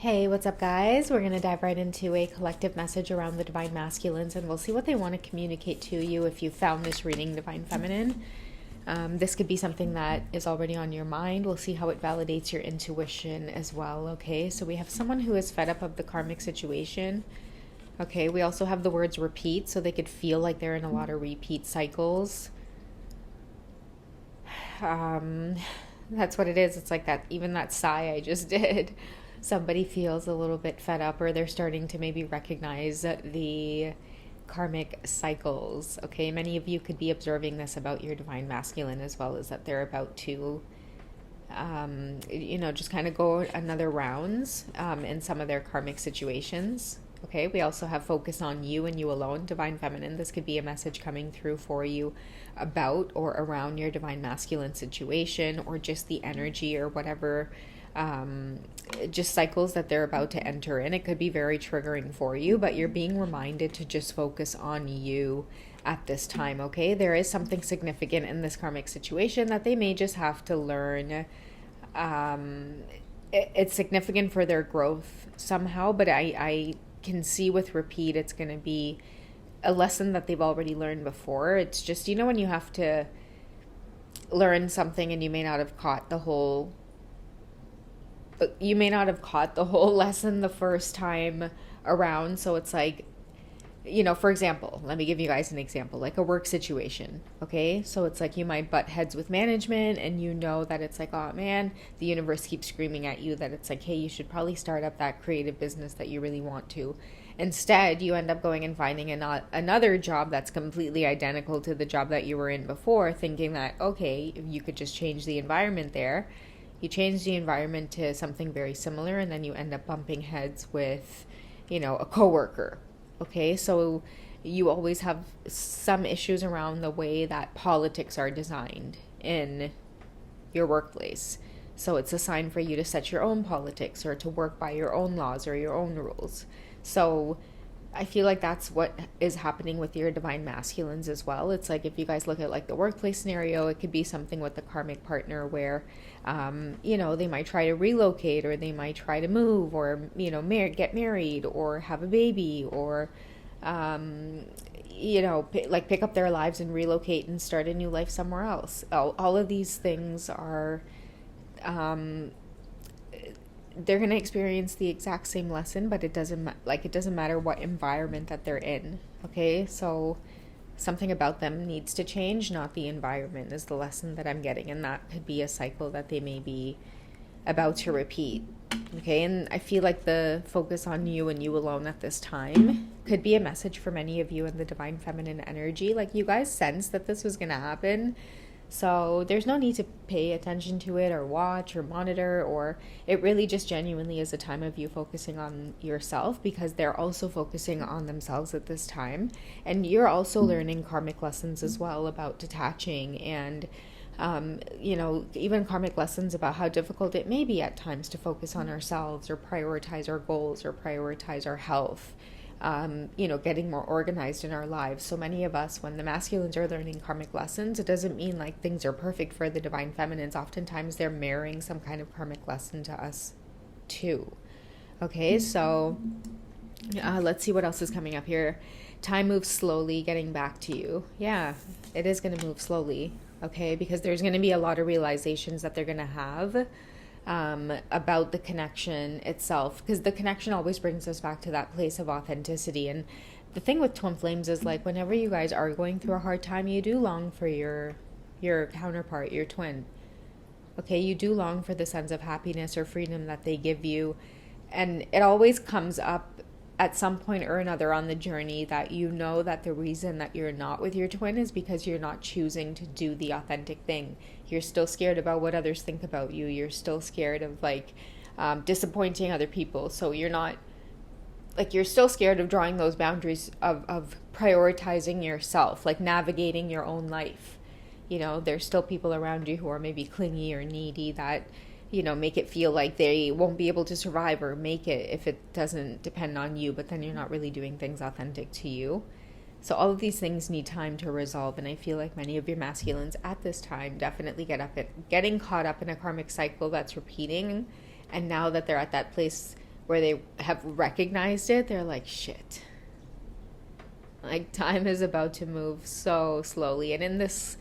Hey, what's up, guys? We're going to dive right into a collective message around the Divine Masculines, and we'll see what they want to communicate to you if you found this reading Divine Feminine. This could be something that is already on your mind. We'll see how it validates your intuition as well, okay? So we have someone who is fed up of the karmic situation. Okay, we also have the words repeat, so they could feel like they're in a lot of repeat cycles. That's what it is. It's like that, even that sigh I just did. Somebody feels a little bit fed up, or they're starting to maybe recognize the karmic cycles. Okay, many of you could be observing this about your divine masculine as well, as that they're about to just kind of go another rounds in some of their karmic situations. Okay, we also have focus on you and you alone, divine feminine. This could be a message coming through for you about or around your divine masculine situation, or just the energy or whatever, just cycles that they're about to enter in. It could be very triggering for you, but you're being reminded to just focus on you at this time. Okay, there is something significant in this karmic situation that they may just have to learn. It's significant for their growth somehow, but I can see with repeat it's going to be a lesson that they've already learned before. It's just, when you have to learn something and you may not have caught the whole lesson the first time around. So it's like, for example, let me give you guys an example, like a work situation. Okay, so it's like you might butt heads with management, and that it's like, oh man, the universe keeps screaming at you that it's like, hey, you should probably start up that creative business that you really want to. Instead, you end up going and finding another job that's completely identical to the job that you were in before, thinking that, okay, you could just change the environment there. You change the environment to something very similar, and then you end up bumping heads with, a coworker. Okay, so you always have some issues around the way that politics are designed in your workplace. So it's a sign for you to set your own politics, or to work by your own laws or your own rules. So I feel like that's what is happening with your divine masculines as well. It's like, if you guys look at like the workplace scenario, it could be something with the karmic partner where, they might try to relocate, or they might try to move, or, get married, or have a baby, or, pick up their lives and relocate and start a new life somewhere else. All of these things are, they're going to experience the exact same lesson, but it doesn't matter what environment that they're in. Okay, so something about them needs to change, not the environment, is the lesson that I'm getting. And that could be a cycle that they may be about to repeat. Okay, and I feel like the focus on you and you alone at this time could be a message for many of you in the divine feminine energy. Like, you guys sense that this was going to happen, so there's no need to pay attention to it or watch or monitor, or it really just genuinely is a time of you focusing on yourself, because they're also focusing on themselves at this time. And you're also learning karmic lessons as well about detaching, and even karmic lessons about how difficult it may be at times to focus on ourselves, or prioritize our goals, or prioritize our health. Getting more organized in our lives. So many of us, when the masculines are learning karmic lessons, it doesn't mean like things are perfect for the divine feminines. Oftentimes they're mirroring some kind of karmic lesson to us too. Okay, so let's see what else is coming up here. Time moves slowly, getting back to you. Yeah, it is going to move slowly. Okay, because there's going to be a lot of realizations that they're going to have about the connection itself, because the connection always brings us back to that place of authenticity. And the thing with twin flames is, like, whenever you guys are going through a hard time, you do long for your counterpart, your twin. Okay, you do long for the sense of happiness or freedom that they give you, and it always comes up at some point or another on the journey that that the reason that you're not with your twin is because you're not choosing to do the authentic thing. You're still scared about what others think about you. You're still scared of disappointing other people. So you're still scared of drawing those boundaries of prioritizing yourself, like navigating your own life. There's still people around you who are maybe clingy or needy that make it feel like they won't be able to survive or make it if it doesn't depend on you, but then you're not really doing things authentic to you. So all of these things need time to resolve, and I feel like many of your masculines at this time definitely getting caught up in a karmic cycle that's repeating, and now that they're at that place where they have recognized it, they're like, shit. Like, time is about to move so slowly. And in this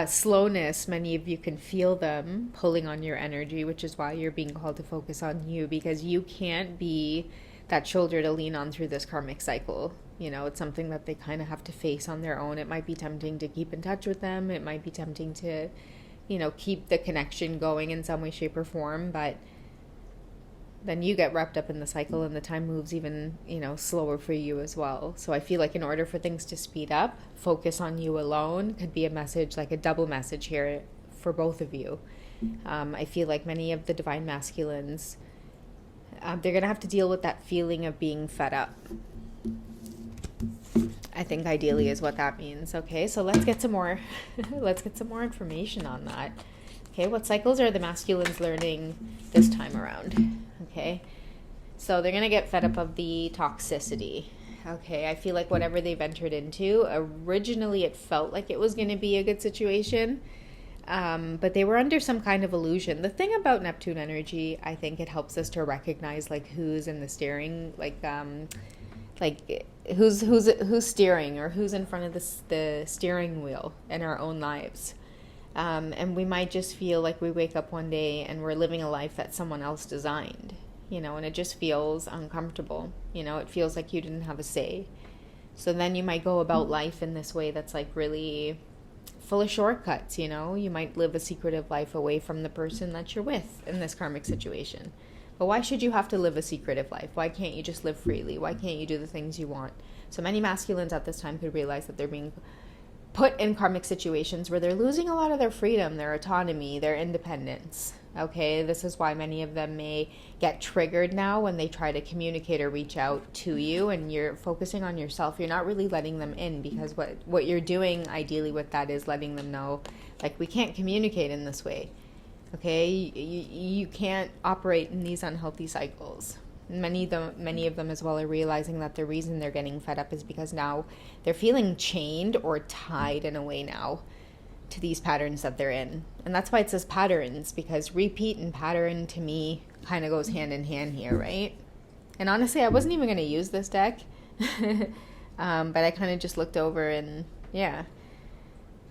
slowness, many of you can feel them pulling on your energy, which is why you're being called to focus on you, because you can't be that shoulder to lean on through this karmic cycle. You know, it's something that they kind of have to face on their own. It might be tempting to keep in touch with them. It might be tempting to, you know, keep the connection going in some way, shape, or form. But then you get wrapped up in the cycle and the time moves even, you know, slower for you as well. So I feel like in order for things to speed up, focus on you alone could be a message, like a double message here for both of you. I feel like many of the divine masculines, they're going to have to deal with that feeling of being fed up. I think ideally is what that means. Okay, so let's get some more information on that. Okay, what cycles are the masculines learning this time around? Okay, so they're going to get fed up of the toxicity. Okay, I feel like whatever they've entered into, originally it felt like it was going to be a good situation, but they were under some kind of illusion. The thing about Neptune energy, I think it helps us to recognize like who's in the steering, like who's steering or who's in front of the steering wheel in our own lives. And we might just feel like we wake up one day and we're living a life that someone else designed, you know, and it just feels uncomfortable. You know, it feels like you didn't have a say. So then you might go about life in this way that's like really full of shortcuts, you know. You might live a secretive life away from the person that you're with in this karmic situation. But why should you have to live a secretive life? Why can't you just live freely? Why can't you do the things you want? So many masculines at this time could realize that they're being put in karmic situations where they're losing a lot of their freedom, their autonomy, their independence. Okay, this is why many of them may get triggered now when they try to communicate or reach out to you and you're focusing on yourself. You're not really letting them in, because what you're doing ideally with that is letting them know, like, we can't communicate in this way. Okay, you can't operate in these unhealthy cycles. Many of them as well are realizing that the reason they're getting fed up is because now they're feeling chained or tied in a way now to these patterns that they're in. And that's why it says patterns, because repeat and pattern to me kind of goes hand in hand here, right? And honestly, I wasn't even going to use this deck, but I kind of just looked over and yeah,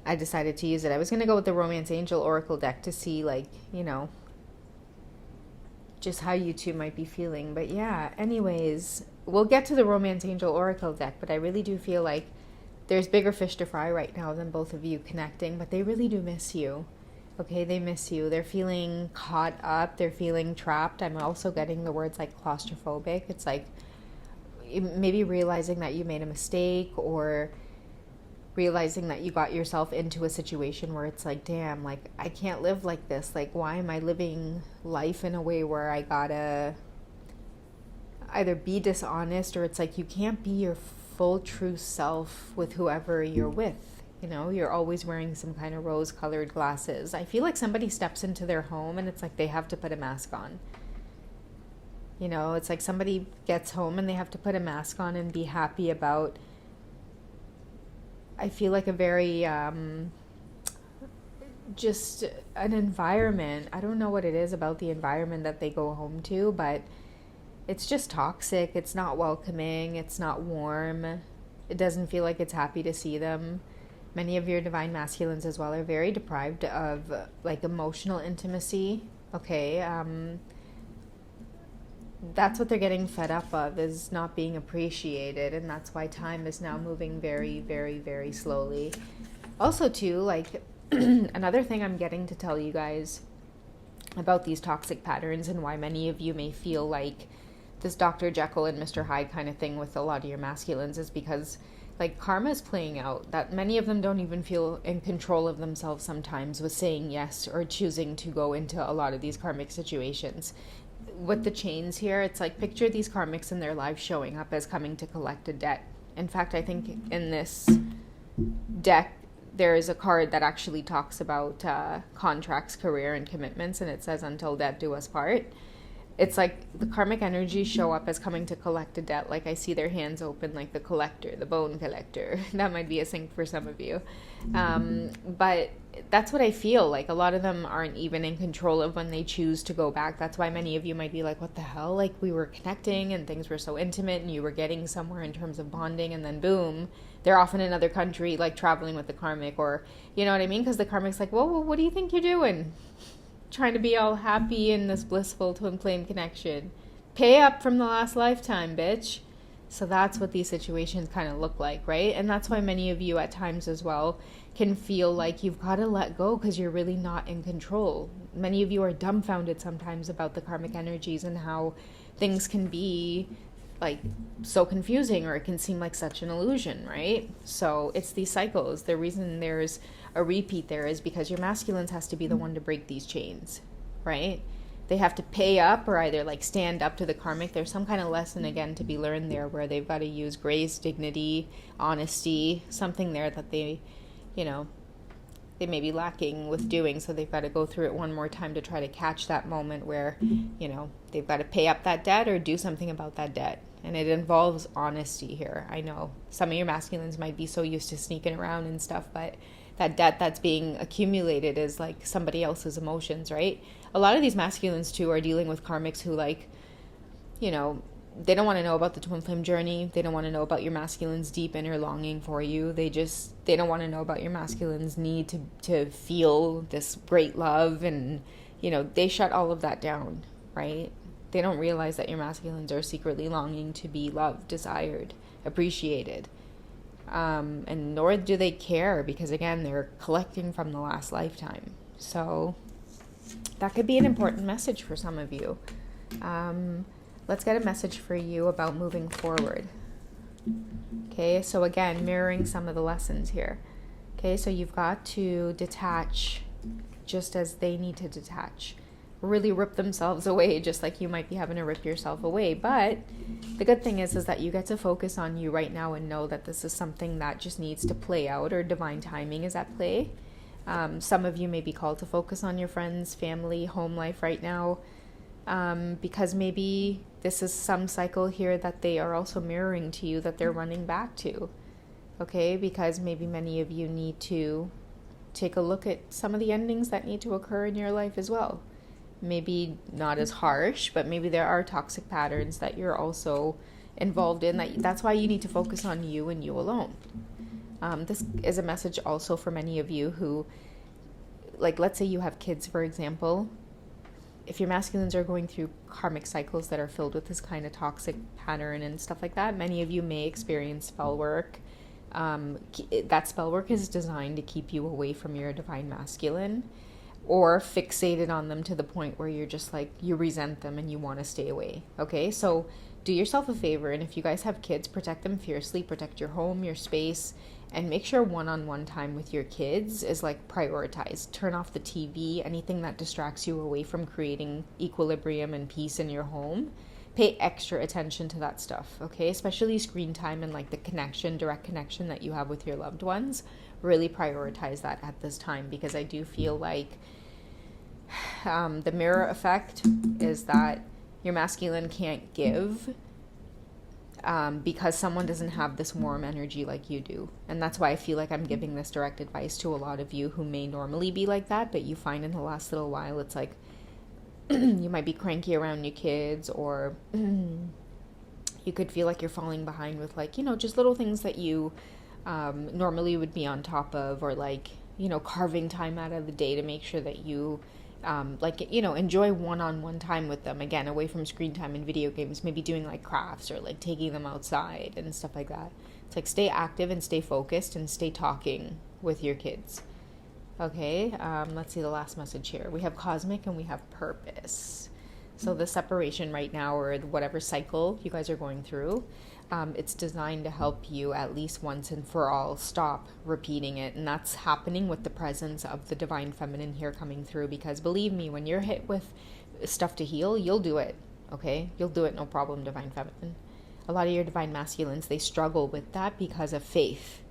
I decided to use it. I was going to go with the Romance Angel Oracle deck to see, like, you know, just how you two might be feeling. But yeah, anyways, we'll get to the Romance Angel Oracle deck, but I really do feel like there's bigger fish to fry right now than both of you connecting, but they really do miss you. Okay, they miss you. They're feeling caught up. They're feeling trapped. I'm also getting the words like claustrophobic. It's like maybe realizing that you made a mistake, or realizing that you got yourself into a situation where it's like, damn, like, I can't live like this. Like, why am I living life in a way where I gotta either be dishonest, or it's like you can't be your full true self with whoever you're with. You know, you're always wearing some kind of rose-colored glasses. I feel like somebody steps into their home and it's like they have to put a mask on. You know, it's like somebody gets home and they have to put a mask on and be happy about, I feel like, a very, just an environment. I don't know what it is about the environment that they go home to, but it's just toxic. It's not welcoming. It's not warm. It doesn't feel like it's happy to see them. Many of your divine masculines as well are very deprived of like emotional intimacy. Okay, that's what they're getting fed up of, is not being appreciated, and that's why time is now moving very, very, very slowly. Also too, like, another thing I'm getting to tell you guys about these toxic patterns and why many of you may feel like this Dr. Jekyll and Mr. Hyde kind of thing with a lot of your masculines is because, like, karma is playing out, that many of them don't even feel in control of themselves sometimes with saying yes or choosing to go into a lot of these karmic situations. With the chains here, it's like, picture these karmics in their lives showing up as coming to collect a debt. In fact, I think in this deck there is a card that actually talks about contracts, career, and commitments, and it says, until death do us part. it's like the karmic energies show up as coming to collect a debt. Like I see their hands open, like the collector, the bone collector. That might be a sync for some of you. But that's what I feel like. A lot of them aren't even in control of when they choose to go back. That's why many of you might be like, what the hell? Like we were connecting and things were so intimate and you were getting somewhere in terms of bonding, and then boom, they're off in another country, like traveling with the karmic, or you know what I mean? Because the karmic's like, well, what do you think you're doing? Trying to be all happy in this blissful twin flame connection. Pay up from the last lifetime, bitch. So that's what these situations kind of look like, right? And that's why many of you at times as well can feel like you've got to let go because you're really not in control. Many of you are dumbfounded sometimes about the karmic energies and how things can be like so confusing, or it can seem like such an illusion, right? So it's these cycles. The reason there's a repeat there is because your masculines has to be the one to break these chains, right? They have to pay up or either like stand up to the karmic. There's some kind of lesson again to be learned there where they've got to use grace, dignity, honesty, something there that they, you know, they may be lacking with doing. So they've got to go through it one more time to try to catch that moment where, you know, they've got to pay up that debt or do something about that debt. And it involves honesty here. I know some of your masculines might be so used to sneaking around and stuff, but that debt that's being accumulated is like somebody else's emotions, right? A lot of these masculines too are dealing with karmics who, like, you know, they don't want to know about the twin flame journey. They don't want to know about your masculine's deep inner longing for you. They don't want to know about your masculine's need to feel this great love. And, you know, they shut all of that down, right? They don't realize that your masculines are secretly longing to be loved, desired, appreciated. And nor do they care because, again, they're collecting from the last lifetime. So that could be an important message for some of you. Let's get a message for you about moving forward. Okay, so again, mirroring some of the lessons here. Okay, so you've got to detach just as they need to detach. Really rip themselves away, just like you might be having to rip yourself away. But the good thing is that you get to focus on you right now and know that this is something that just needs to play out, or divine timing is at play. Some of you may be called to focus on your friends, family, home life right now, because maybe this is some cycle here that they are also mirroring to you that they're running back to. Okay, because maybe many of you need to take a look at some of the endings that need to occur in your life as well. Maybe not as harsh, but maybe there are toxic patterns that you're also involved in. That's why you need to focus on you and you alone. This is a message also for many of you who, like, let's say you have kids, for example. If your masculines are going through karmic cycles that are filled with this kind of toxic pattern and stuff like that, many of you may experience spell work. That spell work is designed to keep you away from your divine masculine, or fixated on them to the point where you're just like, you resent them and you want to stay away. Okay, so do yourself a favor, and if you guys have kids, protect them fiercely, protect your home, your space, and make sure one-on-one time with your kids is like prioritized. Turn off the TV, anything that distracts you away from creating equilibrium and peace in your home. Pay extra attention to that stuff, okay? Especially screen time and like the connection, direct connection that you have with your loved ones. Really prioritize that at this time, because I do feel like the mirror effect is that your masculine can't give because someone doesn't have this warm energy like you do. And that's why I feel like I'm giving this direct advice to a lot of you who may normally be like that, but you find in the last little while it's like you might be cranky around your kids, or you could feel like you're falling behind with, like, you know, just little things that you normally would be on top of, or like, you know, carving time out of the day to make sure that you like, you know, enjoy one-on-one time with them, again, away from screen time and video games, maybe doing like crafts or like taking them outside and stuff like that. It's like, stay active and stay focused and stay talking with your kids. Okay, let's see the last message here. We have cosmic and we have purpose. So the separation right now, or whatever cycle you guys are going through, it's designed to help you at least once and for all stop repeating it. And that's happening with the presence of the divine feminine here coming through, because believe me, when you're hit with stuff to heal, you'll do it. Okay, you'll do it, no problem, divine feminine. A lot of your divine masculines, they struggle with that because of faith,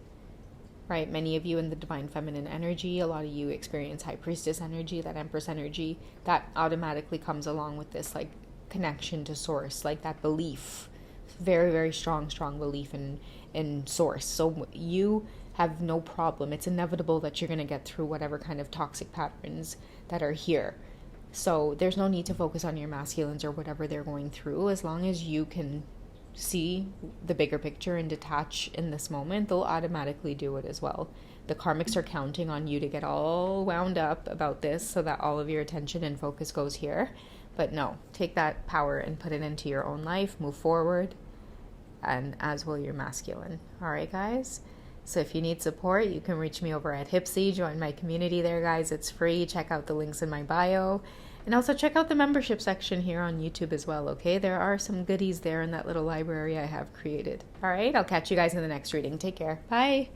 right? Many of you in the divine feminine energy, a lot of you experience high priestess energy, that empress energy, that automatically comes along with this like connection to source, like that belief, very, very strong belief in source. So you have no problem. It's inevitable that you're going to get through whatever kind of toxic patterns that are here. So there's no need to focus on your masculines or whatever they're going through. As long as you can see the bigger picture and detach in this moment, they'll automatically do it as well. The karmics are counting on you to get all wound up about this so that all of your attention and focus goes here. But no, take that power and put it into your own life, move forward, and as will your masculine. All right, guys? So if you need support, you can reach me over at Hipsy. Join my community there, guys. It's free. Check out the links in my bio. And also check out the membership section here on YouTube as well, okay? There are some goodies there in that little library I have created. All right, I'll catch you guys in the next reading. Take care. Bye.